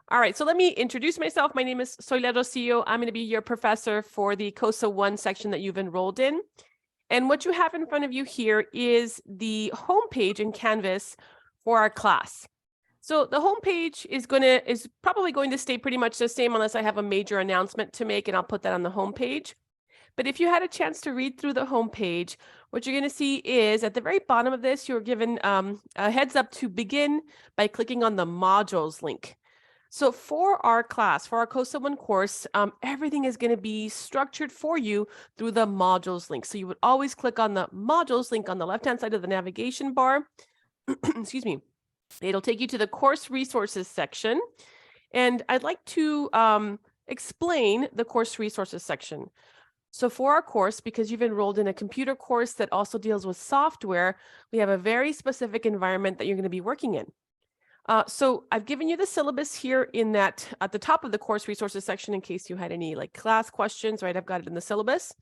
All right, so let me introduce myself. My name is Rosillo. I'm going to be your professor for the COSA 1 section that you've enrolled in. And what you have in front of you here is the homepage in Canvas for our class. So the homepage is probably going to stay pretty much the same unless I have a major announcement to make, and I'll put that on the homepage. But if you had a chance to read through the homepage, what you're going to see is at the very bottom of this, you're given a heads up to begin by clicking on the modules link. So for our class, for our COSA 1 course, everything is going to be structured for you through the modules link. So you would always click on the modules link on the left-hand side of the navigation bar. Excuse me. It'll take you to the course resources section. And I'd like to explain the course resources section. So for our course, because you've enrolled in a computer course that also deals with software, we have a very specific environment that you're going to be working in. So I've given you the syllabus here in that at the top of the course resources section in case you had any like class questions, right? I've got it in the syllabus,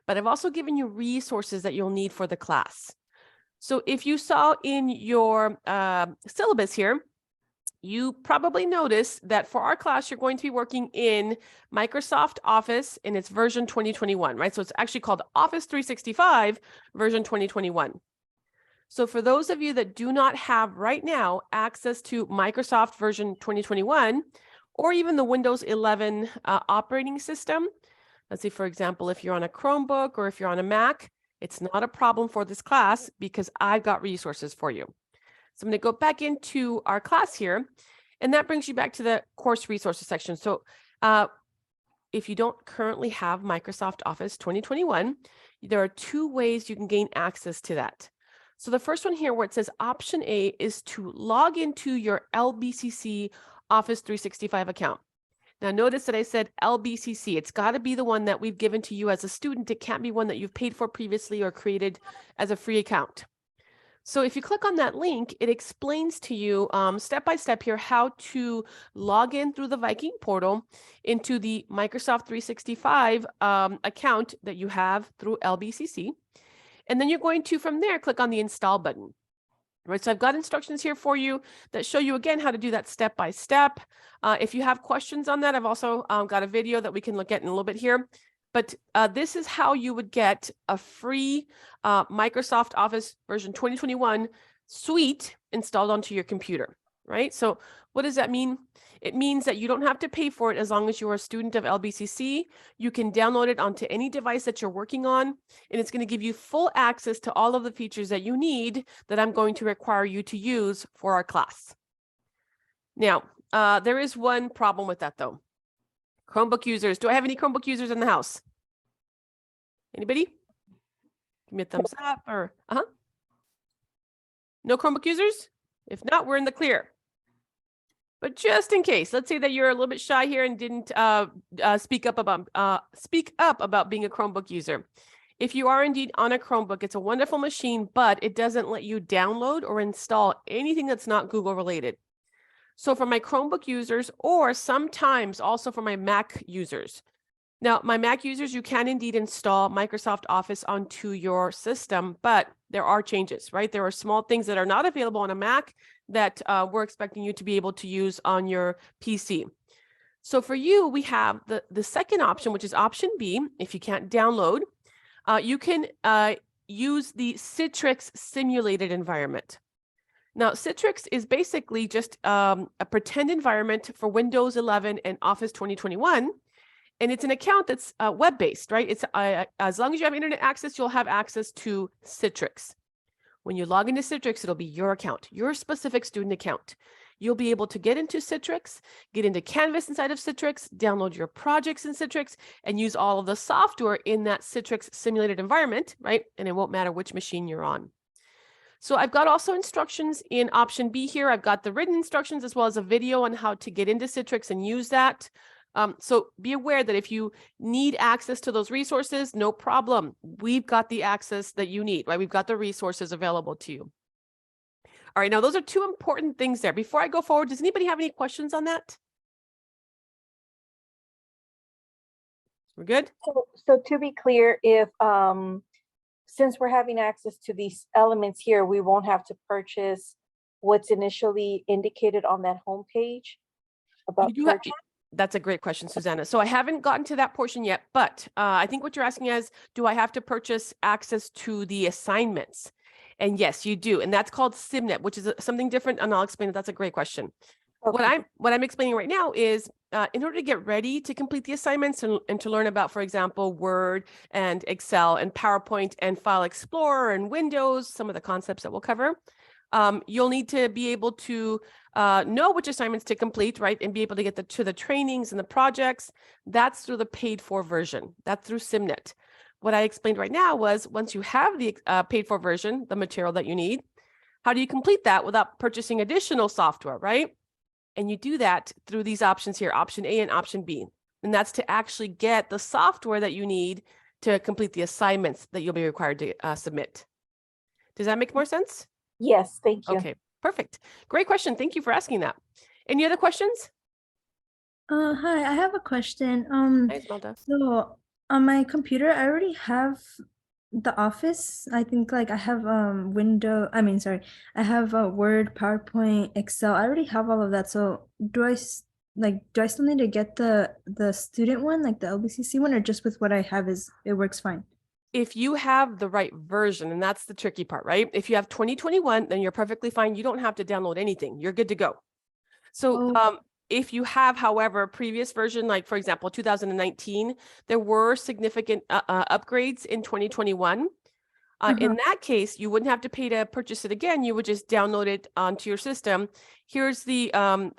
but I've also given you resources that you'll need for the class. So if you saw in your syllabus here, you probably noticed that for our class, you're going to be working in Microsoft Office in its version 2021, right? So it's actually called Office 365 version 2021. So for those of you that do not have right now access to Microsoft version 2021, or even the Windows 11 operating system, let's say, for example, if you're on a Chromebook or if you're on a Mac, it's not a problem for this class because I've got resources for you. So I'm going to go back into our class here, and that brings you back to the course resources section. So if you don't currently have Microsoft Office 2021, there are two ways you can gain access to that. So the first one here where it says option A is to log into your LBCC Office 365 account. Now notice that I said LBCC. It's got to be the one that we've given to you as a student. It can't be one that you've paid for previously or created as a free account. So if you click on that link, it explains to you step by step here how to log in through the Viking portal into the Microsoft 365 account that you have through LBCC. And then you're going to, from there, click on the install button. Right, so I've got instructions here for you that show you again how to do that step by step. If you have questions on that, I've also got a video that we can look at in a little bit here. But this is how you would get a free Microsoft Office version 2021 suite installed onto your computer, right? So what does that mean? It means that you don't have to pay for it as long as you're a student of LBCC. You can download it onto any device that you're working on, and it's going to give you full access to all of the features that you need that I'm going to require you to use for our class. Now, there is one problem with that though. Chromebook users. Do I have any Chromebook users in the house? Anybody? Give me a thumbs up or No Chromebook users? If not, we're in the clear. But just in case, let's say that you're a little bit shy here and didn't speak up about being a Chromebook user. If you are indeed on a Chromebook, it's a wonderful machine, but it doesn't let you download or install anything that's not Google related. So for my Chromebook users, or sometimes also for my Mac users. Now, my Mac users, you can indeed install Microsoft Office onto your system, but there are changes, right? There are small things that are not available on a Mac that we're expecting you to be able to use on your PC. So for you, we have the second option, which is option B. If you can't download, you can use the Citrix simulated environment. Now, Citrix is basically just a pretend environment for Windows 11 and Office 2021. And it's an account that's web-based, right? It's as long as you have internet access, you'll have access to Citrix. When you log into Citrix, it'll be your account, your specific student account. You'll be able to get into Citrix, get into Canvas inside of Citrix, download your projects in Citrix, and use all of the software in that Citrix simulated environment, right? And it won't matter which machine you're on. So I've got also instructions in option B here. I've got the written instructions as well as a video on how to get into Citrix and use that. So be aware that if you need access to those resources, no problem. We've got the access that you need, right? We've got the resources available to you. All right, now those are two important things there. Before I go forward, does anybody have any questions on that? We're good? So to be clear, if since we're having access to these elements here, we won't have to purchase what's initially indicated on that homepage. about You do have, purchase? that's a great question, Susanna. So I haven't gotten to that portion yet, but I think what you're asking is, do I have to purchase access to the assignments? And yes, you do. And that's called SIMNet, which is something different. And I'll explain it. That's a great question. Okay. What I'm explaining right now is in order to get ready to complete the assignments and to learn about, for example, Word and Excel and PowerPoint and File Explorer and Windows, some of the concepts that we'll cover, you'll need to be able to know which assignments to complete, right? And be able to get to the trainings and the projects. That's through the paid for version. That's through SIMNet. What I explained right now was once you have the paid for version, the material that you need, how do you complete that without purchasing additional software, right? And you do that through these options here, option A and option B. And that's to actually get the software that you need to complete the assignments that you'll be required to submit. Does that make more sense? Yes, thank you. Okay, perfect. Great question. Thank you for asking that. Any other questions? Hi, I have a question. Hi, Esmeralda. So on my computer, I already have the Office. I think like I have I have Word, PowerPoint, Excel. I already have all of that. So do I still need to get the student one, like the LBCC one, or just with what I have it works fine? If you have the right version, and that's the tricky part, right? If you have 2021, then you're perfectly fine. You don't have to download anything. You're good to go. So if you have, however, a previous version, like for example, 2019, there were significant upgrades in 2021. In that case, you wouldn't have to pay to purchase it again. You would just download it onto your system. Here's the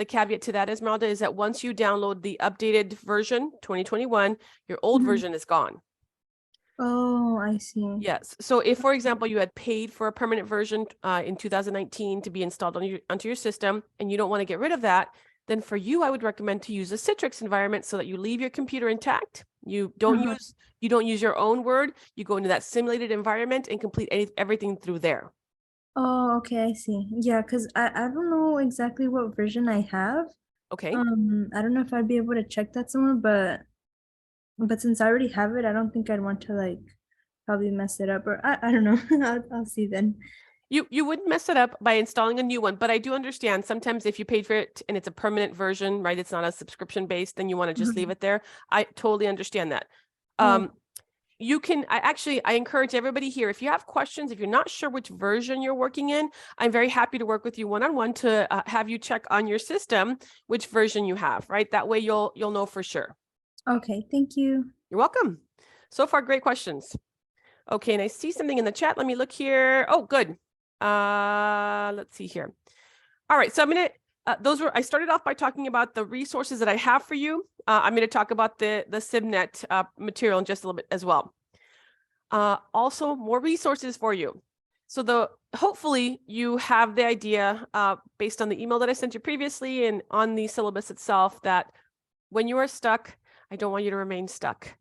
caveat to that, Esmeralda, is that once you download the updated version, 2021, your old version is gone. Oh, I see. Yes. So if, for example, you had paid for a permanent version in 2019 to be installed onto your system, and you don't want to get rid of that, then for you, I would recommend to use a Citrix environment so that you leave your computer intact. You don't use your own Word. You go into that simulated environment and complete everything through there. Oh, okay, I see. Yeah, because I don't know exactly what version I have. Okay. I don't know if I'd be able to check that somewhere, but since I already have it, I don't think I'd want to like probably mess it up, or I don't know. I'll see then. You wouldn't mess it up by installing a new one, but I do understand sometimes if you paid for it and it's a permanent version, right? It's not a subscription based, then you want to just leave it there. I totally understand that. You can, I encourage everybody here, if you have questions, if you're not sure which version you're working in, I'm very happy to work with you one-on-one to have you check on your system which version you have, right? That way you'll know for sure. Okay, thank you. You're welcome. So far, great questions. Okay, and I see something in the chat. Let me look here. Oh, good. Let's see here. All right, so I'm gonna, I started off by talking about the resources that I have for you. I'm gonna talk about the SIMNet material in just a little bit as well. Also, more resources for you. So hopefully you have the idea based on the email that I sent you previously and on the syllabus itself that when you are stuck, I don't want you to remain stuck.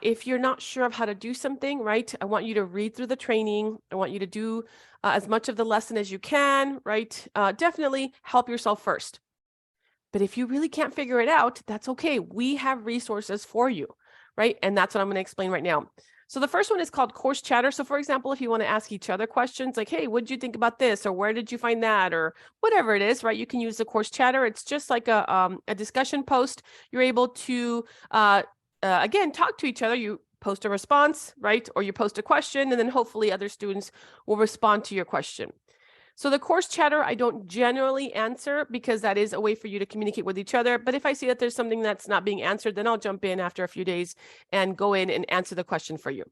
If you're not sure of how to do something, right, I want you to read through the training. I want you to do as much of the lesson as you can, right? Definitely help yourself first. But if you really can't figure it out, that's okay. We have resources for you, right? And that's what I'm going to explain right now. So the first one is called Course Chatter. So for example, if you want to ask each other questions like, hey, what did you think about this? Or where did you find that? Or whatever it is, right? You can use the Course Chatter. It's just like a discussion post. You're able to, again, talk to each other. You post a response, right? Or you post a question, and then hopefully other students will respond to your question. So the Course Chatter, I don't generally answer because that is a way for you to communicate with each other. But if I see that there's something that's not being answered, then I'll jump in after a few days and go in and answer the question for you.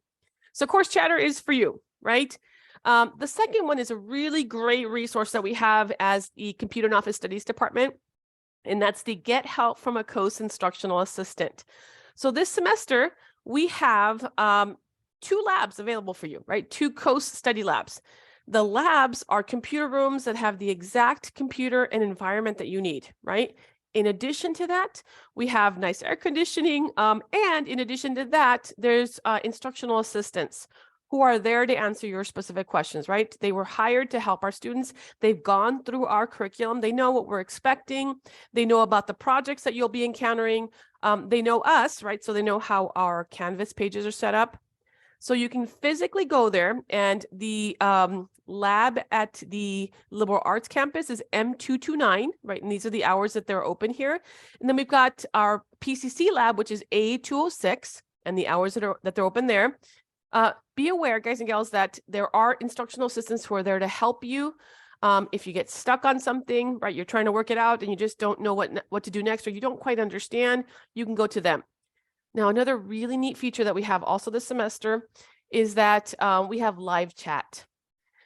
So Course Chatter is for you, right? The second one is a really great resource that we have as the Computer and Office Studies Department, and that's the Get Help from a COSA Instructional Assistant. So this semester, we have 2 labs available for you, right? 2 COSA study labs. The labs are computer rooms that have the exact computer and environment that you need, right? In addition to that, we have nice air conditioning. And in addition to that, there's instructional assistants who are there to answer your specific questions, right? They were hired to help our students. They've gone through our curriculum. They know what we're expecting. They know about the projects that you'll be encountering. They know us, right? So they know how our Canvas pages are set up. So you can physically go there, and the lab at the liberal arts campus is M229, right? And these are the hours that they're open here. And then we've got our PCC lab, which is A206, and the hours that they're open there. Be aware, guys and gals, that there are instructional assistants who are there to help you. If you get stuck on something, right, you're trying to work it out and you just don't know what to do next, or you don't quite understand, you can go to them. Now, another really neat feature that we have also this semester is that we have live chat.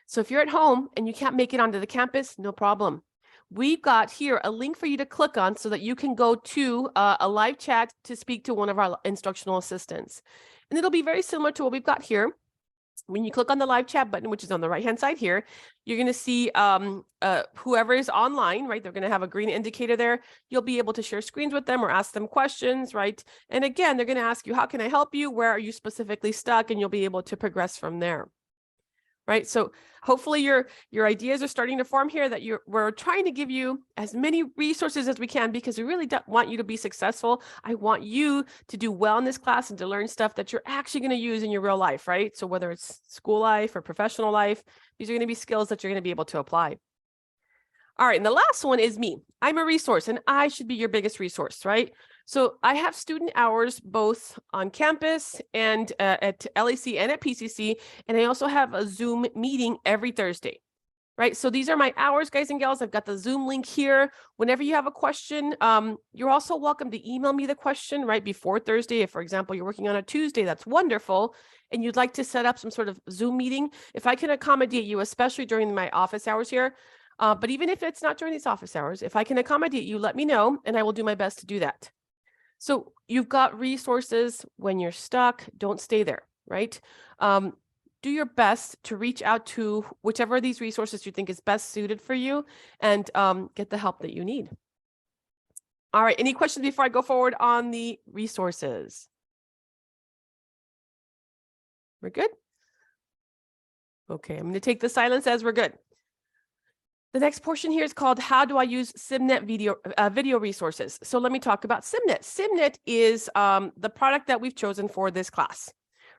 So if you're at home and you can't make it onto the campus, no problem. We've got here a link for you to click on so that you can go to a live chat to speak to one of our instructional assistants. And it'll be very similar to what we've got here. When you click on the live chat button, which is on the right-hand side here, you're going to see whoever is online, right? They're going to have a green indicator there. You'll be able to share screens with them or ask them questions, right? And again, they're going to ask you, how can I help you? Where are you specifically stuck? And you'll be able to progress from there. Right. So hopefully your ideas are starting to form here, that we're trying to give you as many resources as we can, because we really want you to be successful. I want you to do well in this class and to learn stuff that you're actually going to use in your real life. Right. So whether it's school life or professional life, these are going to be skills that you're going to be able to apply. All right. And the last one is me. I'm a resource, and I should be your biggest resource. Right. So I have student hours both on campus and at LAC and at PCC, and I also have a Zoom meeting every Thursday, right? So these are my hours, guys and gals. I've got the Zoom link here. Whenever you have a question, you're also welcome to email me the question right before Thursday. If, for example, you're working on a Tuesday, that's wonderful, and you'd like to set up some sort of Zoom meeting, if I can accommodate you, especially during my office hours here, but even if it's not during these office hours, if I can accommodate you, let me know, and I will do my best to do that. So you've got resources. When you're stuck, don't stay there, right? Do your best to reach out to whichever of these resources you think is best suited for you, and get the help that you need. All right, any questions before I go forward on the resources? We're good? Okay, I'm going to take the silence as we're good. The next portion here is called How Do I Use SIMNet Video Resources? So let me talk about SIMNet. SIMNet is the product that we've chosen for this class,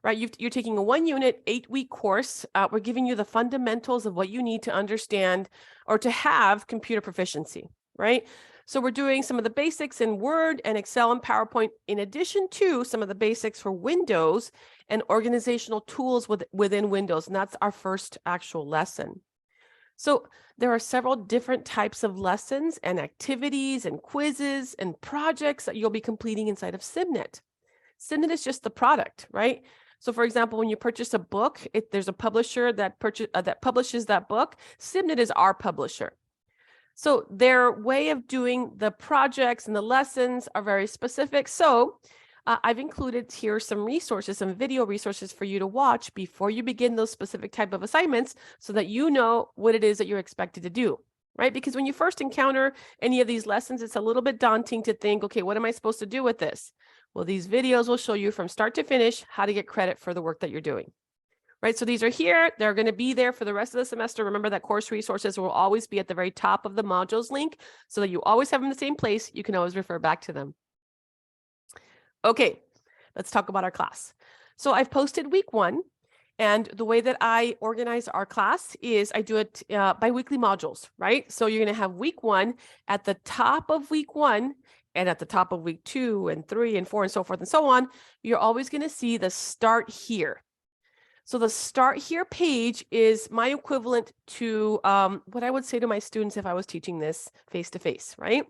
right? You're taking a 1-unit, 8-week course. We're giving you the fundamentals of what you need to understand or to have computer proficiency, right? So we're doing some of the basics in Word and Excel and PowerPoint, in addition to some of the basics for Windows and organizational tools within Windows. And that's our first actual lesson. So there are several different types of lessons and activities and quizzes and projects that you'll be completing inside of SIMNet. SIMNet is just the product, right? So for example, when you purchase a book, there's a publisher that publishes that book. SIMNet is our publisher. So their way of doing the projects and the lessons are very specific. So I've included here some resources, some video resources for you to watch before you begin those specific type of assignments, so that you know what it is that you're expected to do, right? Because when you first encounter any of these lessons, it's a little bit daunting to think, okay, what am I supposed to do with this? Well, these videos will show you from start to finish how to get credit for the work that you're doing, right? So these are here. They're going to be there for the rest of the semester. Remember that course resources will always be at the very top of the modules link, so that you always have them in the same place. You can always refer back to them. Okay, let's talk about our class. So I've posted week 1, and the way that I organize our class is I do it by weekly modules, right? So you're going to have week 1 at the top of week 1, and at the top of week 2 and 3 and 4 and so forth and so on. You're always going to see the start here. So the start here page is my equivalent to what I would say to my students if I was teaching this face-to-face, right?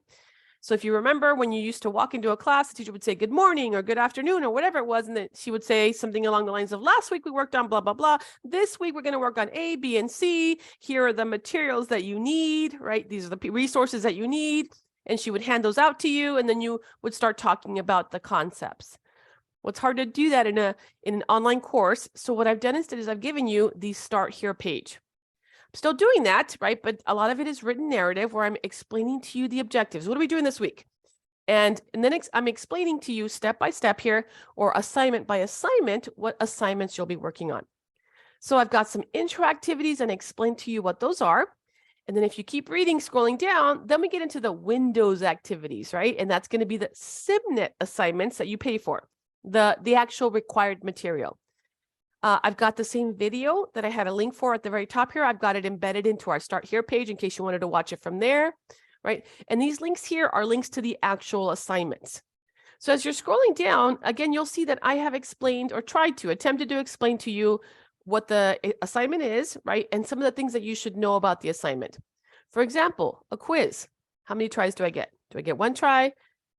So if you remember, when you used to walk into a class, the teacher would say good morning or good afternoon or whatever it was, and then she would say something along the lines of, last week we worked on blah, blah, blah. This week we're going to work on A, B, and C. Here are the materials that you need, right? These are the resources that you need. And she would hand those out to you, and then you would start talking about the concepts. Well, it's hard to do that in an online course. So what I've done instead is I've given you the start here page. Still doing that, right? But a lot of it is written narrative where I'm explaining to you the objectives. What are we doing this week? And then I'm explaining to you step by step here, or assignment by assignment, what assignments you'll be working on. So I've got some intro activities and explain to you what those are. And then if you keep reading, scrolling down, then we get into the Windows activities, right? And that's going to be the SIMNet assignments that you pay for, the actual required material. I've got the same video that I had a link for at the very top here. I've got it embedded into our Start Here page in case you wanted to watch it from there, right? And these links here are links to the actual assignments. So as you're scrolling down, again, you'll see that I have explained or attempted to explain to you what the assignment is, right? And some of the things that you should know about the assignment. For example, a quiz. How many tries do I get? Do I get 1 try?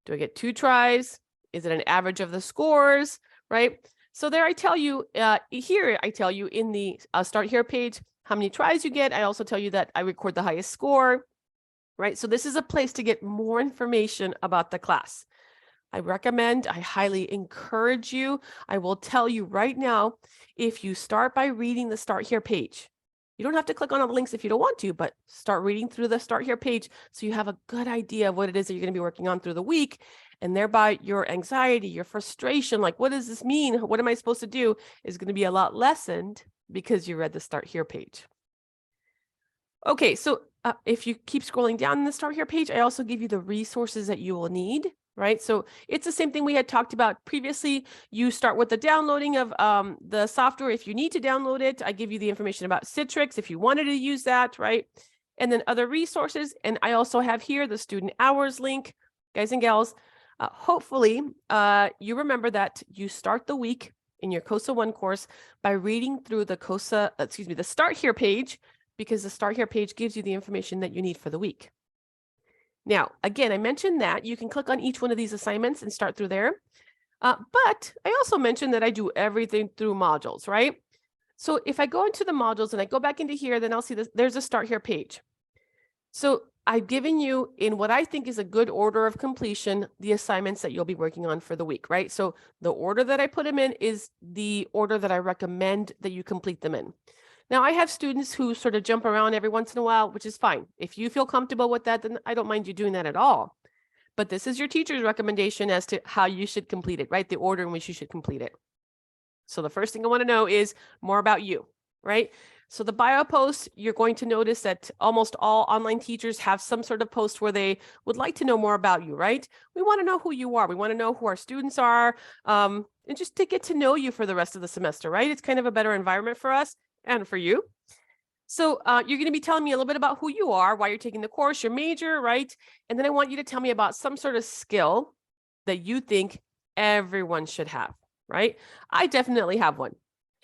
Do I get 2 tries? Is it an average of the scores, right? So there I tell you, here I tell you in the Start Here page, how many tries you get. I also tell you that I record the highest score, right? So this is a place to get more information about the class. I highly encourage you. I will tell you right now, if you start by reading the Start Here page, you don't have to click on all the links if you don't want to, but start reading through the Start Here page so you have a good idea of what it is that you're going to be working on through the week. And thereby your anxiety, your frustration, like, what does this mean? What am I supposed to do? Is going to be a lot lessened because you read the Start Here page. Okay, so if you keep scrolling down in the Start Here page, I also give you the resources that you will need, right? So it's the same thing we had talked about previously. You start with the downloading of the software. If you need to download it, I give you the information about Citrix if you wanted to use that, right? And then other resources. And I also have here the student hours link, guys and gals. Hopefully, you remember that you start the week in your COSA 1 course by reading through the the Start Here page, because the Start Here page gives you the information that you need for the week. Now, again, I mentioned that you can click on each one of these assignments and start through there. But I also mentioned that I do everything through modules, right? So if I go into the modules and I go back into here, then I'll see this, there's a Start Here page. So I've given you, in what I think is a good order of completion, the assignments that you'll be working on for the week, right? So the order that I put them in is the order that I recommend that you complete them in. Now, I have students who sort of jump around every once in a while, which is fine. If you feel comfortable with that, then I don't mind you doing that at all. But this is your teacher's recommendation as to how you should complete it, right? The order in which you should complete it. So the first thing I want to know is more about you, right? So the bio post, you're going to notice that almost all online teachers have some sort of post where they would like to know more about you, right? We want to know who you are. We want to know who our students are, and just to get to know you for the rest of the semester, right? It's kind of a better environment for us and for you. So you're going to be telling me a little bit about who you are, why you're taking the course, your major, right? And then I want you to tell me about some sort of skill that you think everyone should have, right? I definitely have one.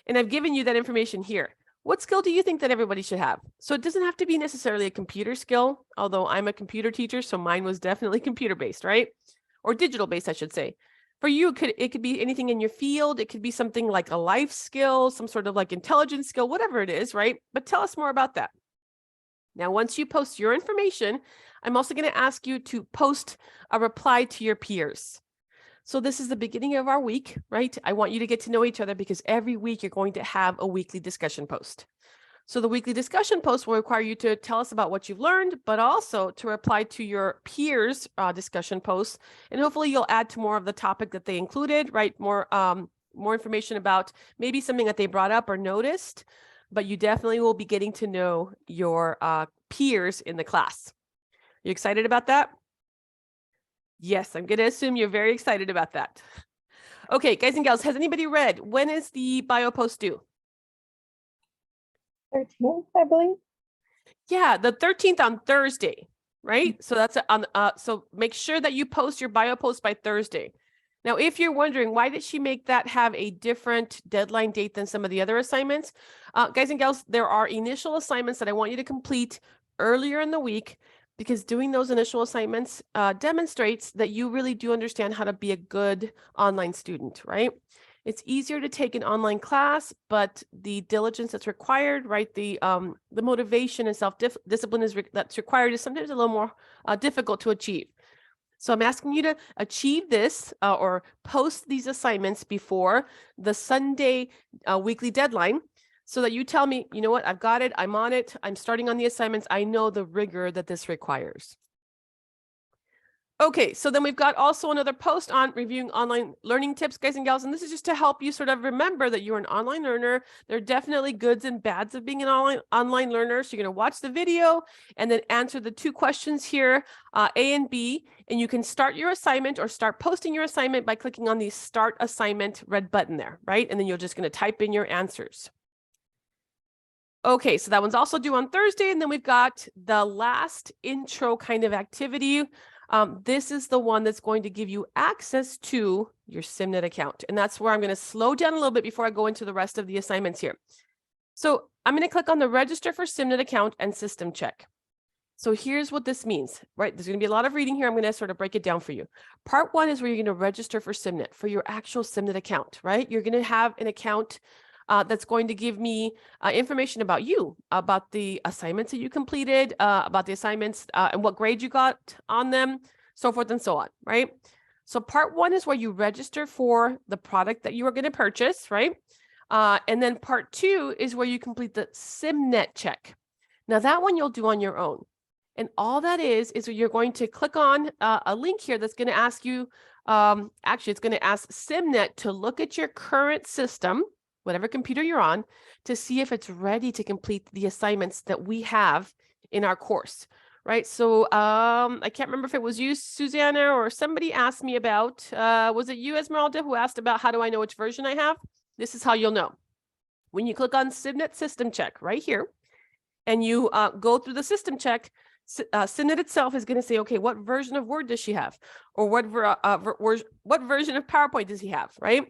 And I've given you that information here. What skill do you think that everybody should have? So it doesn't have to be necessarily a computer skill, although I'm a computer teacher, so mine was definitely computer-based, right? Or digital-based, I should say. For you, it could be anything in your field. It could be something like a life skill, some sort of like intelligence skill, whatever it is, right? But tell us more about that. Now, once you post your information, I'm also going to ask you to post a reply to your peers. So this is the beginning of our week, right? I want you to get to know each other because every week you're going to have a weekly discussion post. So the weekly discussion post will require you to tell us about what you've learned, but also to reply to your peers' discussion posts. And hopefully you'll add to more of the topic that they included, right? More information about maybe something that they brought up or noticed, but you definitely will be getting to know your peers in the class. You excited about that? Yes, I'm going to assume you're very excited about that. Okay, guys and gals, has anybody read? When is the bio post due? 13th, I believe. Yeah, the 13th on Thursday, right? So that's on. So make sure that you post your bio post by Thursday. Now, if you're wondering why did she make that have a different deadline date than some of the other assignments, guys and gals, there are initial assignments that I want you to complete earlier in the week, because doing those initial assignments demonstrates that you really do understand how to be a good online student, right? It's easier to take an online class, but the diligence that's required, right? The motivation and self-discipline that's required is sometimes a little more difficult to achieve. So I'm asking you to achieve this or post these assignments before the Sunday weekly deadline, so that you tell me, you know what, I've got it, I'm on it, I'm starting on the assignments, I know the rigor that this requires. Okay, so then we've got also another post on reviewing online learning tips, guys and gals, and this is just to help you sort of remember that you're an online learner. There are definitely goods and bads of being an online learner. So you're going to watch the video and then answer the 2 questions here, A and B, and you can start your assignment or start posting your assignment by clicking on the Start Assignment red button there, right? And then you're just going to type in your answers. Okay, so that one's also due on Thursday, and then we've got the last intro kind of activity. This is the one that's going to give you access to your SIMNet account. And that's where I'm going to slow down a little bit before I go into the rest of the assignments here. So I'm going to click on the Register for SIMNet account and System Check. So here's what this means, right? There's going to be a lot of reading here. I'm going to sort of break it down for you. Part 1 is where you're going to register for SIMNet, for your actual SIMNet account, right? You're going to have an account that's going to give me information about you, about the assignments that you completed, about the assignments and what grade you got on them, so forth and so on, right? So part 1 is where you register for the product that you are going to purchase, right? And then part 2 is where you complete the SIMNet check. Now that one you'll do on your own. And all that is you're going to click on a link here that's going to ask you, actually it's going to ask SIMNet to look at your current system, whatever computer you're on, to see if it's ready to complete the assignments that we have in our course, right? So I can't remember if it was you, Susanna, or somebody asked me about, was it you, Esmeralda, who asked about how do I know which version I have? This is how you'll know. When you click on SIMNet System Check right here, and you go through the system check, SIMNet itself is going to say, okay, what version of Word does she have? Or what version of PowerPoint does he have, right?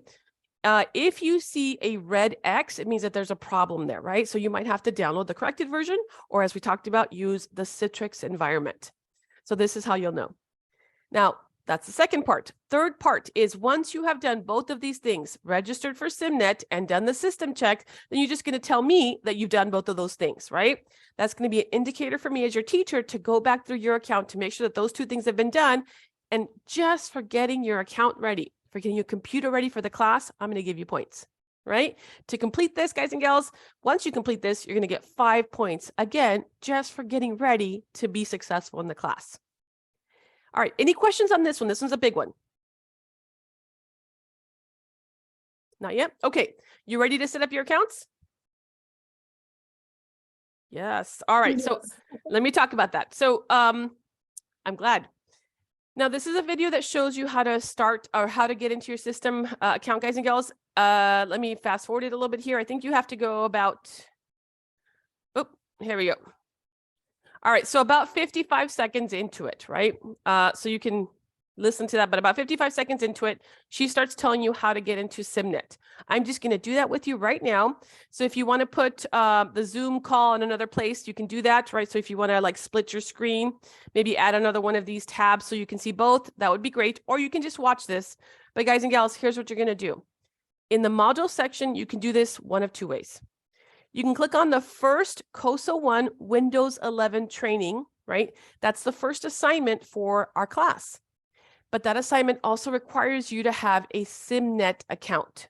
If you see a red X, it means that there's a problem there, right? So you might have to download the corrected version, or as we talked about, use the Citrix environment. So this is how you'll know. Now, that's the second part. Third part is once you have done both of these things, registered for SIMNet and done the system check, then you're just going to tell me that you've done both of those things, right? That's going to be an indicator for me as your teacher to go back through your account to make sure that those 2 things have been done. And just for getting your account ready, for getting your computer ready for the class, I'm going to give you points, right? To complete this, guys and gals, once you complete this, you're going to get 5 points. Again, just for getting ready to be successful in the class. All right, any questions on this one? This one's a big one. Not yet? Okay, you ready to set up your accounts? Yes. All right, so let me talk about that. So I'm glad. Now, this is a video that shows you how to start or how to get into your system account, guys and gals. Let me fast forward it a little bit here. I think you have to go about, oh, here we go. All right, so about 55 seconds into it, right? So you can listen to that, but about 55 seconds into it, she starts telling you how to get into SIMNet. I'm just going to do that with you right now. So if you want to put the Zoom call in another place, you can do that, right? So if you want to like split your screen, maybe add another one of these tabs so you can see both, that would be great. Or you can just watch this. But guys and gals, here's what you're going to do. In the module section, you can do this one of 2 ways. You can click on the first COSA 1 Windows 11 training, right? That's the first assignment for our class. But that assignment also requires you to have a SIMNet account.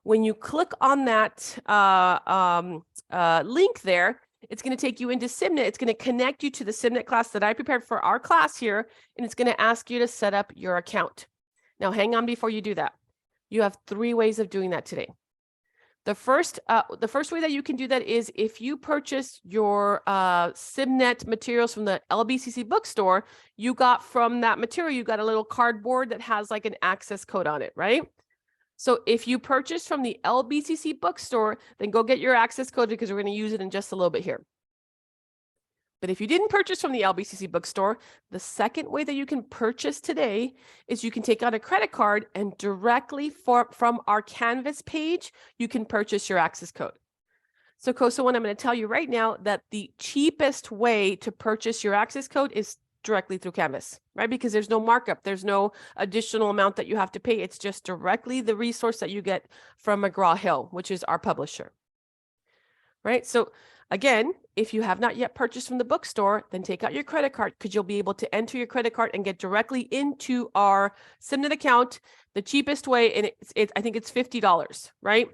When you click on that link there, it's going to take you into SIMNet. It's going to connect you to the SIMNet class that I prepared for our class here, and it's going to ask you to set up your account. Now, hang on before you do that. You have 3 ways of doing that today. The first way that you can do that is if you purchase your SIMNet materials from the LBCC bookstore, you got from that material, you got a little cardboard that has like an access code on it, right? So if you purchase from the LBCC bookstore, then go get your access code because we're going to use it in just a little bit here. But if you didn't purchase from the LBCC bookstore, the second way that you can purchase today is you can take out a credit card and directly from our Canvas page, you can purchase your access code. So COSA 1, I'm going to tell you right now that the cheapest way to purchase your access code is directly through Canvas, right? Because there's no markup. There's no additional amount that you have to pay. It's just directly the resource that you get from McGraw-Hill, which is our publisher, right? So again, if you have not yet purchased from the bookstore, then take out your credit card because you'll be able to enter your credit card and get directly into our SIMNet account. The cheapest way, and I think it's $50, right?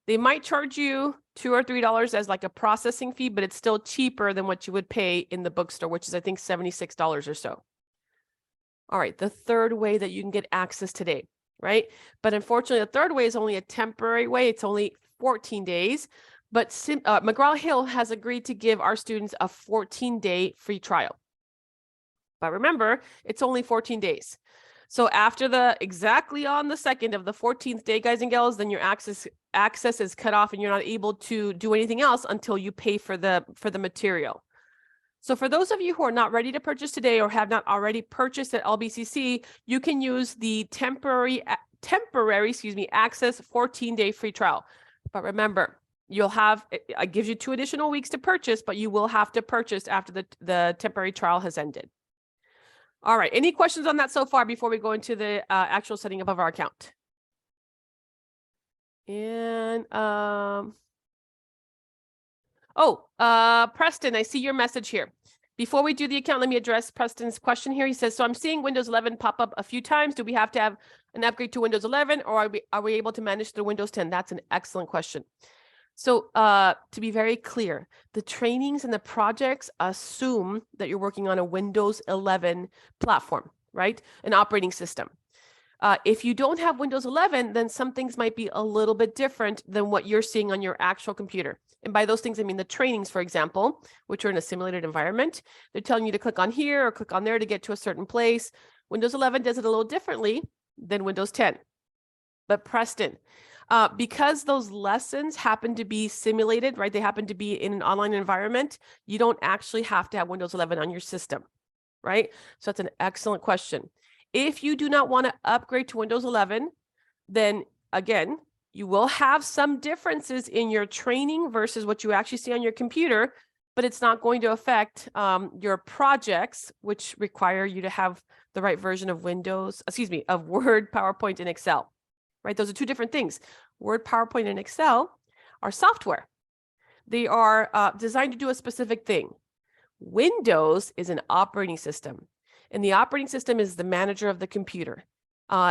They might charge you $2 or $3 as like a processing fee, but it's still cheaper than what you would pay in the bookstore, which is I think $76 or so. All right, the third way that you can get access today, right? But unfortunately, the third way is only a temporary way. It's only 14 days. But McGraw-Hill has agreed to give our students a 14-day free trial. But remember, it's only 14 days. So after exactly on the second of the 14th day, guys and gals, then your access is cut off and you're not able to do anything else until you pay for the material. So for those of you who are not ready to purchase today or have not already purchased at LBCC, you can use the temporary access 14-day free trial. But remember, you'll have, it gives you 2 additional weeks to purchase, but you will have to purchase after the temporary trial has ended. All right, any questions on that so far before we go into the actual setting up of our account? And Preston, I see your message here. Before we do the account, let me address Preston's question here. He says, so I'm seeing Windows 11 pop up a few times. Do we have to have an upgrade to Windows 11 or are we able to manage through Windows 10? That's an excellent question. So to be very clear, the trainings and the projects assume that you're working on a Windows 11 platform, right? An operating system. If you don't have Windows 11, then some things might be a little bit different than what you're seeing on your actual computer. And by those things, I mean the trainings, for example, which are in a simulated environment. They're telling you to click on here or click on there to get to a certain place. Windows 11 does it a little differently than Windows 10. But Preston, because those lessons happen to be simulated, right? They happen to be in an online environment. You don't actually have to have Windows 11 on your system, right? So that's an excellent question. If you do not want to upgrade to Windows 11, then again, you will have some differences in your training versus what you actually see on your computer, but it's not going to affect your projects, which require you to have the right version of of Word, PowerPoint, and Excel, right? Those are 2 different things. Word, PowerPoint, and Excel are software. They are designed to do a specific thing. Windows is an operating system. And the operating system is the manager of the computer.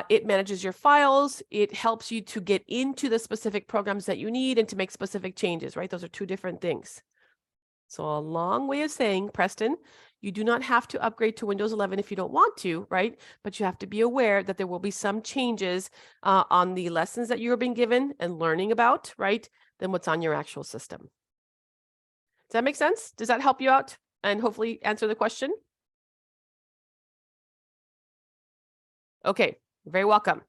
It manages your files. It helps you to get into the specific programs that you need and to make specific changes, right? Those are 2 different things. So a long way of saying, Preston, you do not have to upgrade to Windows 11 if you don't want to, right? But you have to be aware that there will be some changes on the lessons that you're being given and learning about, right? Than what's on your actual system. Does that make sense? Does that help you out and hopefully answer the question? Okay, very welcome.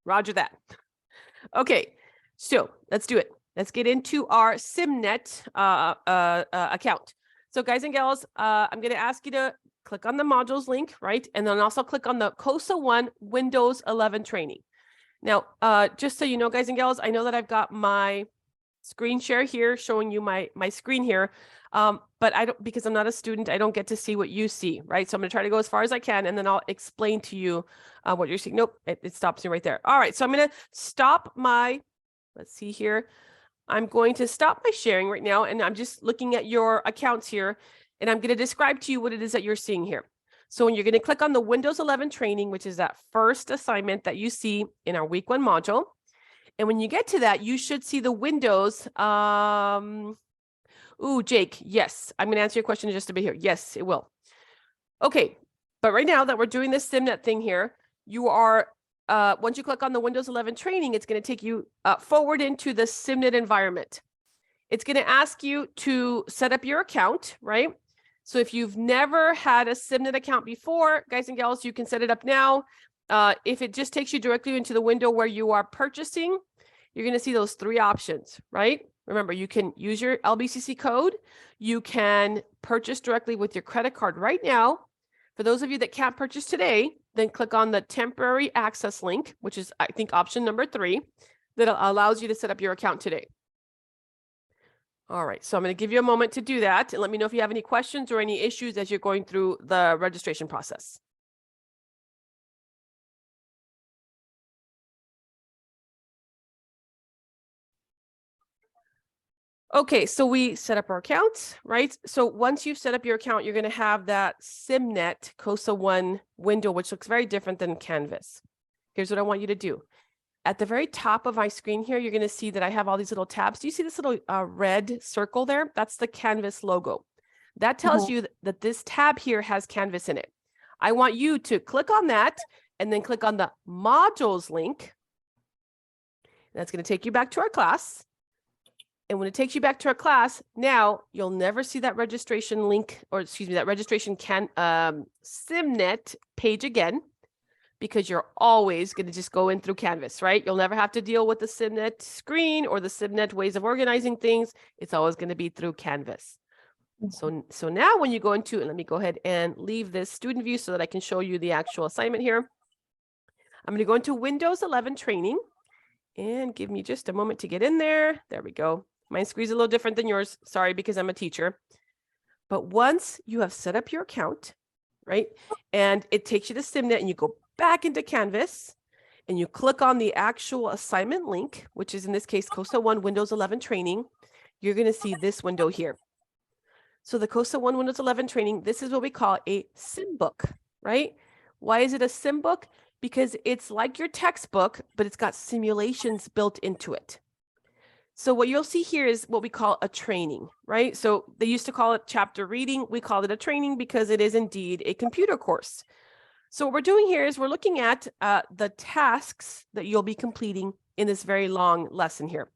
Roger that. Okay, so let's do it. Let's get into our SIMNet account. So guys and gals, I'm going to ask you to click on the modules link, right? And then also click on the COSA 1 Windows 11 training. Now, just so you know, guys and gals, I know that I've got my screen share here showing you my screen here. But I don't, because I'm not a student, I don't get to see what you see, right? So I'm going to try to go as far as I can, and then I'll explain to you what you're seeing. Nope, it stops me right there. All right, so I'm going to stop my, let's see here. I'm going to stop my sharing right now, and I'm just looking at your accounts here, and I'm going to describe to you what it is that you're seeing here. So when you're going to click on the Windows 11 training, which is that first assignment that you see in our week 1 module. And when you get to that, you should see the Windows. Ooh, Jake, yes. I'm going to answer your question in just a bit here. Yes, it will. Okay, but right now that we're doing this SIMNet thing here, you are, once you click on the Windows 11 training, it's going to take you forward into the SIMNet environment. It's going to ask you to set up your account, right? So if you've never had a SIMNet account before, guys and gals, you can set it up now. If it just takes you directly into the window where you are purchasing, you're going to see those 3 options, right? Remember, you can use your LBCC code. You can purchase directly with your credit card right now. For those of you that can't purchase today, then click on the temporary access link, which is, I think, option number 3, that allows you to set up your account today. All right, so I'm going to give you a moment to do that and let me know if you have any questions or any issues as you're going through the registration process. Okay, so we set up our accounts, right? So once you've set up your account, you're going to have that SIMNet COSA 1 window, which looks very different than Canvas. Here's what I want you to do. At the very top of my screen here, you're going to see that I have all these little tabs. Do you see this little red circle there? That's the Canvas logo. That tells you that this tab here has Canvas in it. I want you to click on that and then click on the modules link. That's going to take you back to our class. And when it takes you back to our class, now you'll never see that registration link, or excuse me, that registration SIMNet page again, because you're always going to just go in through Canvas, right? You'll never have to deal with the SIMNet screen or the SIMNet ways of organizing things. It's always going to be through Canvas. So now when you go into, and let me go ahead and leave this student view so that I can show you the actual assignment here. I'm going to go into Windows 11 training, and give me just a moment to get in there. There we go. My screen's a little different than yours. Sorry, because I'm a teacher. But once you have set up your account, right, and it takes you to SIMNet, and you go back into Canvas, and you click on the actual assignment link, which is in this case COSA 1 Windows 11 training, you're going to see this window here. So the COSA 1 Windows 11 training, this is what we call a sim book, right? Why is it a sim book? Because it's like your textbook, but it's got simulations built into it. So what you'll see here is what we call a training, right? So they used to call it chapter reading. We call it a training because it is indeed a computer course. So what we're doing here is we're looking at the tasks that you'll be completing in this very long lesson here.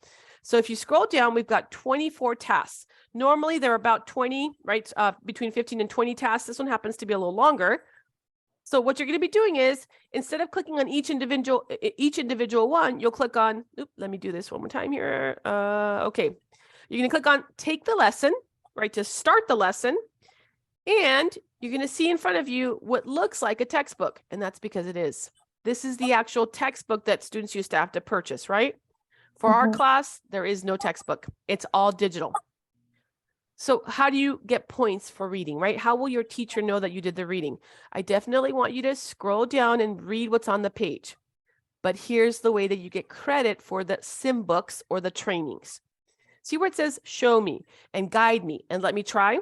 So if you scroll down, we've got 24 tasks. Normally they're about 20, right? Between 15 and 20 tasks. This one happens to be a little longer. So what you're going to be doing is, instead of clicking on each individual one, you'll click on, let me do this one more time here. Okay. You're going to click on take the lesson, right, to start the lesson. And you're going to see in front of you what looks like a textbook. And that's because it is. This is the actual textbook that students used to have to purchase, right? For our class, there is no textbook. It's all digital. So how do you get points for reading, right? How will your teacher know that you did the reading? I definitely want you to scroll down and read what's on the page. But here's the way that you get credit for the sim books or the trainings. See where it says show me and guide me and let me try?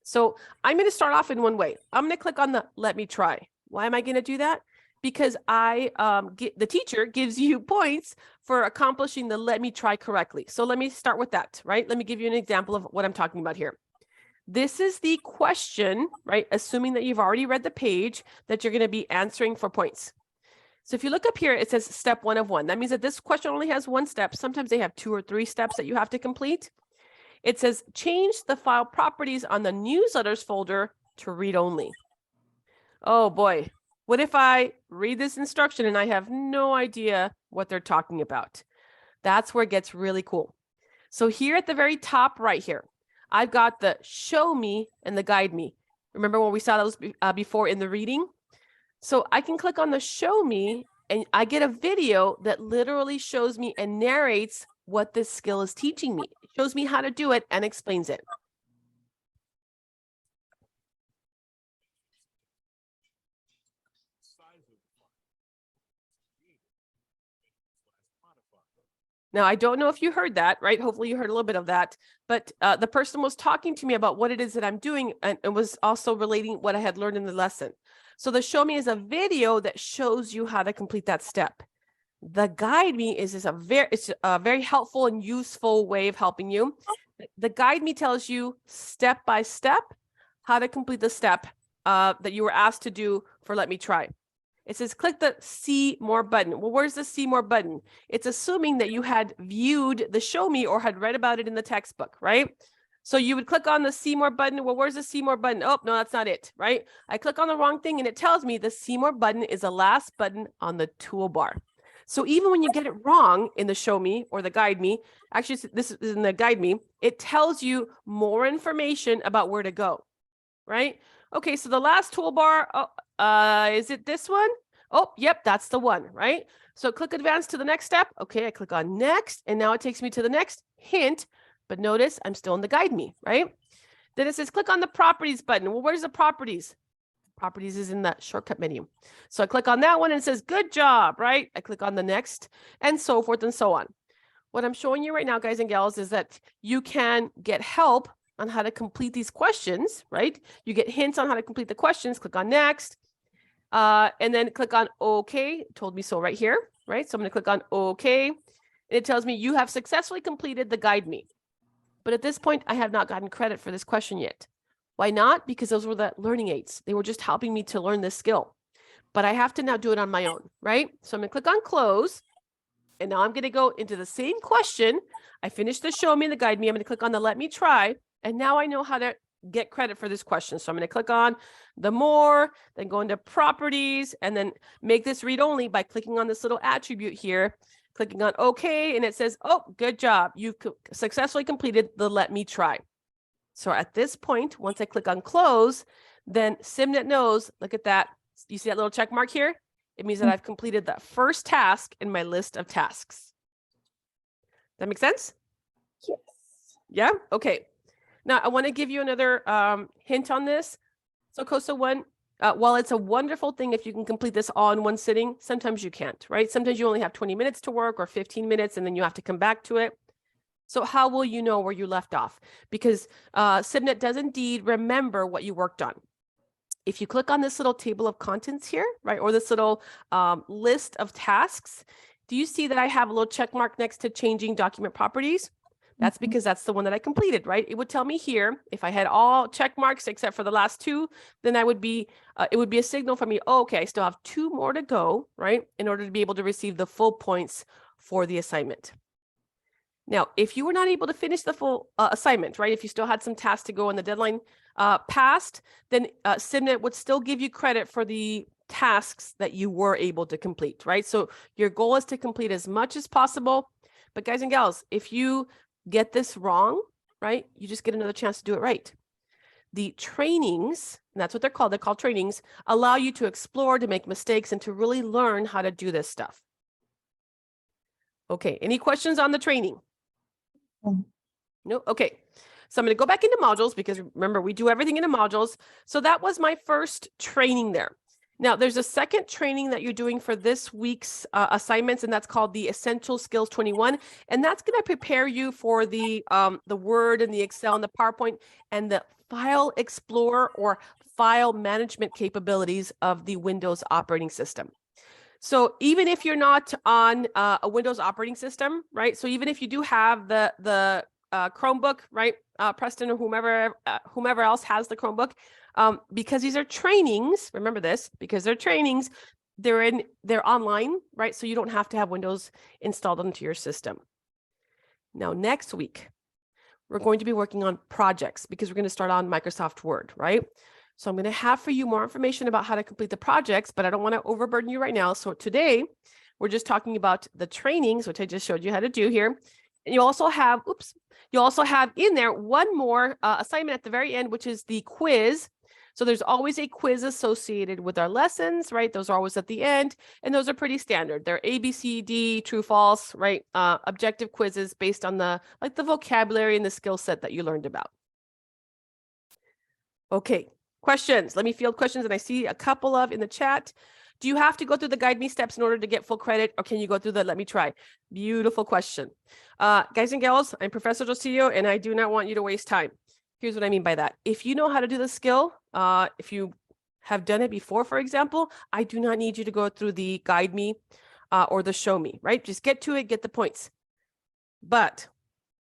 So I'm going to start off in one way. I'm going to click on the let me try. Why am I going to do that? Because the teacher gives you points for accomplishing the let me try correctly. So let me start with that, right? Let me give you an example of what I'm talking about here. This is the question, right? Assuming that you've already read the page that you're going to be answering for points. So if you look up here, it says step 1 of 1. That means that this question only has 1 step. Sometimes they have 2 or 3 steps that you have to complete. It says change the file properties on the newsletters folder to read only. Oh boy. What if I read this instruction and I have no idea what they're talking about? That's where it gets really cool. So here at the very top right here, I've got the show me and the guide me. Remember when we saw those before in the reading? So I can click on the show me and I get a video that literally shows me and narrates what this skill is teaching me. It shows me how to do it and explains it. Now, I don't know if you heard that, right? Hopefully you heard a little bit of that, but the person was talking to me about what it is that I'm doing and was also relating what I had learned in the lesson. So the show me is a video that shows you how to complete that step. The guide me is a very helpful and useful way of helping you. The guide me tells you step by step how to complete the step that you were asked to do for let me try. It says click the see more button. Well, where's the see more button? It's assuming that you had viewed the show me or had read about it in the textbook, right? So you would click on the see more button. Well, where's the see more button? Oh, no, that's not it, right? I click on the wrong thing and it tells me the see more button is the last button on the toolbar. So even when you get it wrong in the show me or the guide me, actually this is in the guide me, it tells you more information about where to go, right? Okay, so the last toolbar, is it this one? Oh, yep, that's the one, right? So click advance to the next step. Okay, I click on next, and now it takes me to the next hint, but notice I'm still in the guide me, right? Then it says click on the properties button. Well, where's the properties? Properties is in that shortcut menu. So I click on that one and it says good job, right? I click on the next and so forth and so on. What I'm showing you right now, guys and gals, is that you can get help on how to complete these questions, right? You get hints on how to complete the questions. Click on next, and then click on OK. It told me so right here, right? So I'm going to click on OK. And it tells me you have successfully completed the guide me. But at this point, I have not gotten credit for this question yet. Why not? Because those were the learning aids. They were just helping me to learn this skill. But I have to now do it on my own, right? So I'm going to click on close. And now I'm going to go into the same question. I finished the show me and the guide me. I'm going to click on the let me try. And now I know how to get credit for this question. So I'm going to click on the more, then go into properties, and then make this read only by clicking on this little attribute here, clicking on OK. And it says, oh, good job. You've successfully completed the let me try. So at this point, once I click on close, then SIMNet knows, look at that. You see that little check mark here? It means that I've completed that first task in my list of tasks. That make sense? Yes. Yeah? Okay. Now, I want to give you another hint on this. So COSA 1, while it's a wonderful thing if you can complete this all in one sitting, sometimes you can't, right? Sometimes you only have 20 minutes to work or 15 minutes, and then you have to come back to it. So how will you know where you left off? Because SIMNet does indeed remember what you worked on. If you click on this little table of contents here, right, or this little list of tasks, do you see that I have a little check mark next to changing document properties? That's because that's the one that I completed, right? It would tell me here, if I had all check marks except for the last two, then I would be, it would be a signal for me, oh, okay, I still have 2 more to go, right? In order to be able to receive the full points for the assignment. Now, if you were not able to finish the full assignment, right? If you still had some tasks to go and the deadline passed, then SIMNet would still give you credit for the tasks that you were able to complete, right? So your goal is to complete as much as possible. But guys and gals, if you get this wrong, right, you just get another chance to do it right. The trainings, and that's what they're called trainings, allow you to explore, to make mistakes, and to really learn how to do this stuff. Okay, any questions on the training? No? Okay. So I'm going to go back into modules because remember, we do everything into modules. So that was my first training there. Now, there's a second training that you're doing for this week's assignments, and that's called the Essential Skills 21. And that's going to prepare you for the Word and the Excel and the PowerPoint and the File Explorer or file management capabilities of the Windows operating system. So even if you're not on a Windows operating system, right? So even if you do have the Chromebook, right? Preston or whomever else has the Chromebook, because these are trainings, remember this, because they're trainings, they're online, right? So you don't have to have Windows installed onto your system. Now, next week, we're going to be working on projects because we're going to start on Microsoft Word, right? So I'm going to have for you more information about how to complete the projects, but I don't want to overburden you right now. So today, we're just talking about the trainings, which I just showed you how to do here. And you also have, in there one more assignment at the very end, which is the quiz. So there's always a quiz associated with our lessons, right? Those are always at the end, and those are pretty standard. They're A, B, C, D, true, false, right? Objective quizzes based on the vocabulary and the skill set that you learned about. Okay, questions. Let me field questions, and I see a couple of in the chat. Do you have to go through the guide me steps in order to get full credit, or can you go through the let me try? Beautiful question. Guys and gals, I'm Professor Rosillo, and I do not want you to waste time. Here's what I mean by that. If you know how to do the skill, if you have done it before, for example, I do not need you to go through the guide me or the show me, right? Just get to it, get the points. But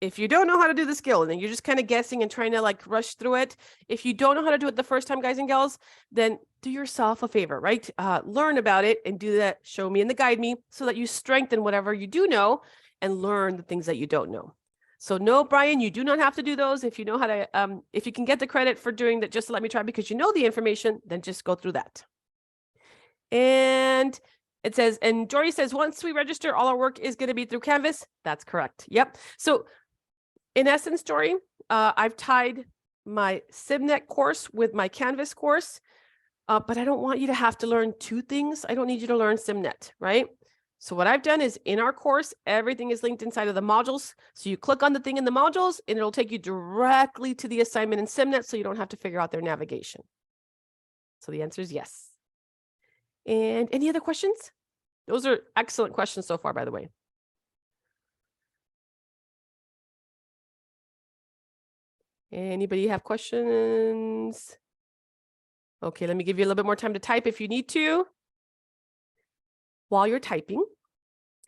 if you don't know how to do the skill and then you're just kind of guessing and trying to like rush through it, if you don't know how to do it the first time, guys and gals, then do yourself a favor, right? Learn about it and do that show me and the guide me so that you strengthen whatever you do know and learn the things that you don't know. So no, Brian, you do not have to do those. If you know how to, if you can get the credit for doing that, just let me try because you know the information, then just go through that. And it says, and Jory says, once we register, all our work is going to be through Canvas. That's correct. Yep. So in essence, Jory, I've tied my SIMNet course with my Canvas course, but I don't want you to have to learn 2 things. I don't need you to learn SIMNet, right? So what I've done is in our course, everything is linked inside of the modules. So you click on the thing in the modules and it'll take you directly to the assignment in SIMNet so you don't have to figure out their navigation. So the answer is yes. And any other questions? Those are excellent questions so far, by the way. Anybody have questions? Okay, let me give you a little bit more time to type if you need to. While you're typing,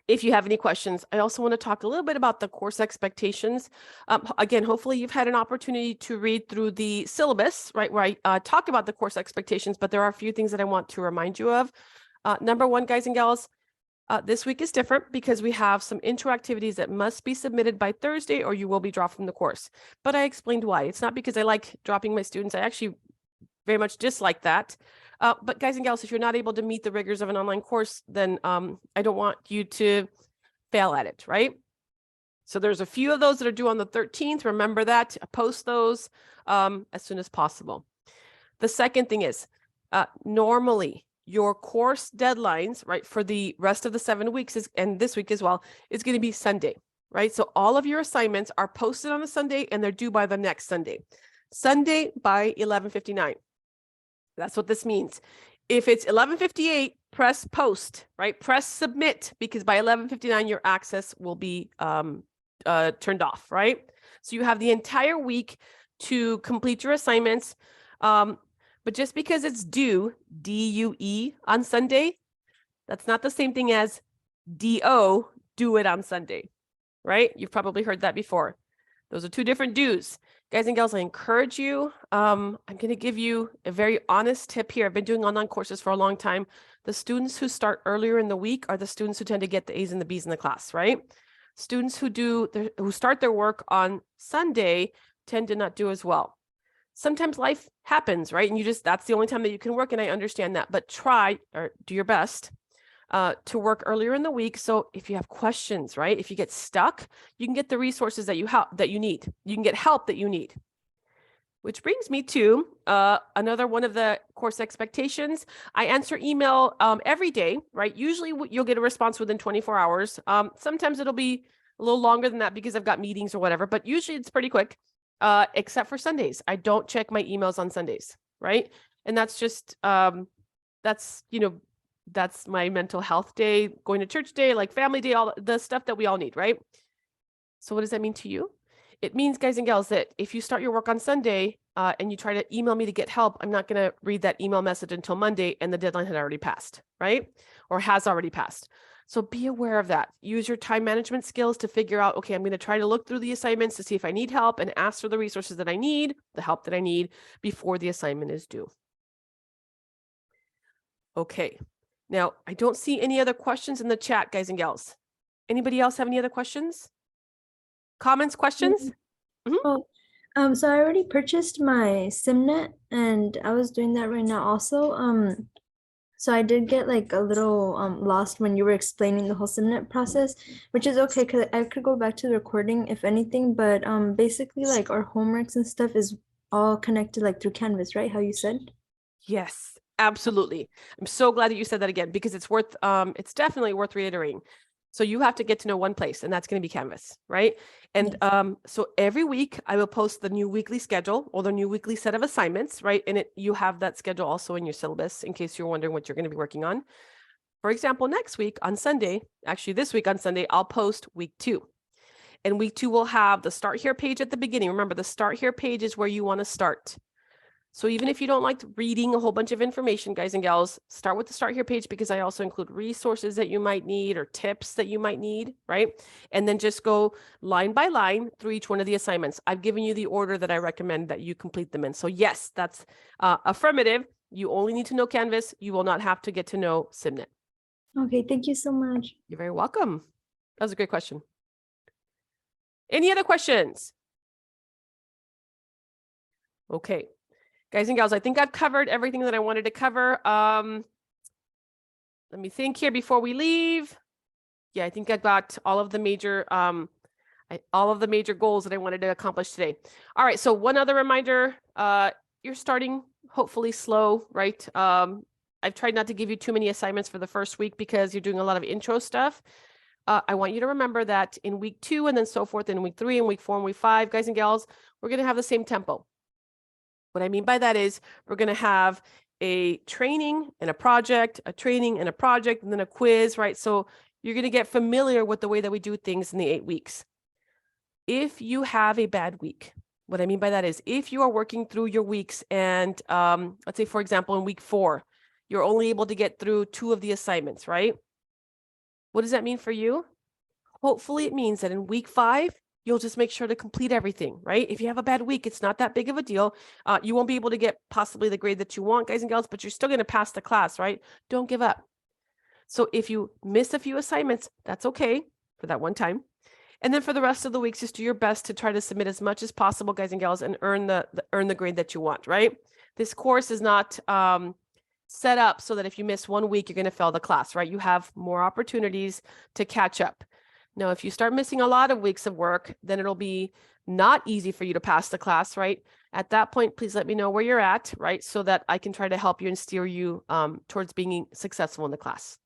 if you have any questions. I also want to talk a little bit about the course expectations. Again, hopefully you've had an opportunity to read through the syllabus, right, where I talk about the course expectations, but there are a few things that I want to remind you of. Number one, guys and gals, this week is different because we have some intro activities that must be submitted by Thursday or you will be dropped from the course. But I explained why. It's not because I like dropping my students. I actually very much dislike that. But guys and gals, if you're not able to meet the rigors of an online course, then I don't want you to fail at it, right? So there's a few of those that are due on the 13th. Remember that, post those as soon as possible. The second thing is normally your course deadlines, right, for the rest of the 7 weeks and this week as well, is going to be Sunday, right? So all of your assignments are posted on a Sunday and they're due by the next Sunday. Sunday by 11:59. That's what this means. If it's 11:58, press post, right? Press submit, because by 11:59, your access will be turned off, right? So you have the entire week to complete your assignments. But just because it's due, D-U-E, on Sunday, that's not the same thing as D-O, do it on Sunday, right? You've probably heard that before. Those are two different dues. Guys and gals, I encourage you. I'm going to give you a very honest tip here. I've been doing online courses for a long time. The students who start earlier in the week are the students who tend to get the A's and the B's in the class, right? Students who start their work on Sunday tend to not do as well. Sometimes life happens, right? And that's the only time that you can work. And I understand that, but try or do your best to work earlier in the week. So if you have questions, right, if you get stuck, you can get the resources that you need. You can get help that you need. Which brings me to another one of the course expectations. I answer email every day, right? Usually you'll get a response within 24 hours. Sometimes it'll be a little longer than that because I've got meetings or whatever, but usually it's pretty quick, except for Sundays. I don't check my emails on Sundays, right? And that's just, that's my mental health day, going to church day, like family day, all the stuff that we all need, right? So what does that mean to you? It means, guys and gals, that if you start your work on Sunday and you try to email me to get help, I'm not going to read that email message until Monday and the deadline had already passed, right? Or has already passed. So be aware of that. Use your time management skills to figure out, okay, I'm going to try to look through the assignments to see if I need help and ask for the resources that I need, the help that I need before the assignment is due. Okay. Now, I don't see any other questions in the chat, guys and gals. Anybody else have any other questions? Comments, questions? Oh, so I already purchased my SIMNet and I was doing that right now also. So I did get like a little lost when you were explaining the whole SIMNet process, which is okay because I could go back to the recording if anything, but basically like our homeworks and stuff is all connected like through Canvas, right? How you said? Yes, absolutely. I'm so glad that you said that again because it's definitely worth reiterating. So you have to get to know one place, and that's going to be Canvas, right? And so every week I will post the new weekly schedule or the new weekly set of assignments, right? And you have that schedule also in your syllabus in case you're wondering what you're going to be working on. For example, next week on Sunday, actually this week on Sunday, I'll post week 2. And week 2 will have the Start Here page at the beginning. Remember, the Start Here page is where you want to start. So even if you don't like reading a whole bunch of information, guys and gals, start with the Start Here page because I also include resources that you might need or tips that you might need, right? And then just go line by line through each one of the assignments. I've given you the order that I recommend that you complete them in. So yes, that's affirmative. You only need to know Canvas. You will not have to get to know SIMNet. Okay, thank you so much. You're very welcome. That was a great question. Any other questions? Okay. Guys and gals, I think I've covered everything that I wanted to cover. Let me think here before we leave. Yeah, I think I got all of the major goals that I wanted to accomplish today. All right, so one other reminder, you're starting hopefully slow, right? I've tried not to give you too many assignments for the first week because you're doing a lot of intro stuff. I want you to remember that in week 2 and then so forth in week 3 and week 4 and week 5, guys and gals, we're going to have the same tempo. What I mean by that is we're going to have a training and a project, a training and a project, and then a quiz, right? So you're going to get familiar with the way that we do things in the 8 weeks. If you have a bad week, what I mean by that is if you are working through your weeks and let's say, for example, in week 4, you're only able to get through 2 of the assignments, right? What does that mean for you? Hopefully it means that in week 5, you'll just make sure to complete everything, right? If you have a bad week, it's not that big of a deal. You won't be able to get possibly the grade that you want, guys and gals, but you're still going to pass the class, right? Don't give up. So if you miss a few assignments, that's okay for that one time. And then for the rest of the weeks, just do your best to try to submit as much as possible, guys and gals, and earn the grade that you want, right? This course is not set up so that if you miss 1 week, you're going to fail the class, right? You have more opportunities to catch up. Now, if you start missing a lot of weeks of work, then it'll be not easy for you to pass the class, right? At that point, please let me know where you're at, right? So that I can try to help you and steer you towards being successful in the class.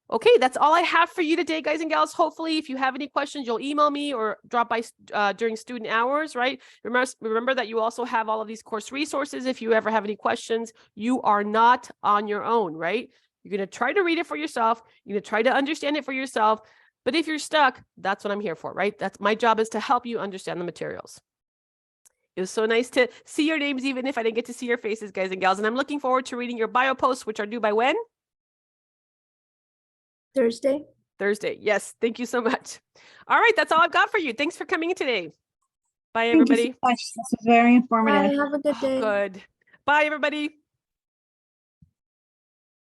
Okay, that's all I have for you today, guys and gals. Hopefully, if you have any questions, you'll email me or drop by during student hours, right? Remember that you also have all of these course resources. If you ever have any questions, you are not on your own, right? You're going to try to read it for yourself. You're going to try to understand it for yourself. But if you're stuck, that's what I'm here for, right? That's my job, is to help you understand the materials. It was so nice to see your names, even if I didn't get to see your faces, guys and gals. And I'm looking forward to reading your bio posts, which are due by when? Thursday. Thursday. Yes. Thank you so much. All right. That's all I've got for you. Thanks for coming in today. Bye, Thank you everybody. so much. This was very Bye. informative. Have a good day. Good. Bye, everybody.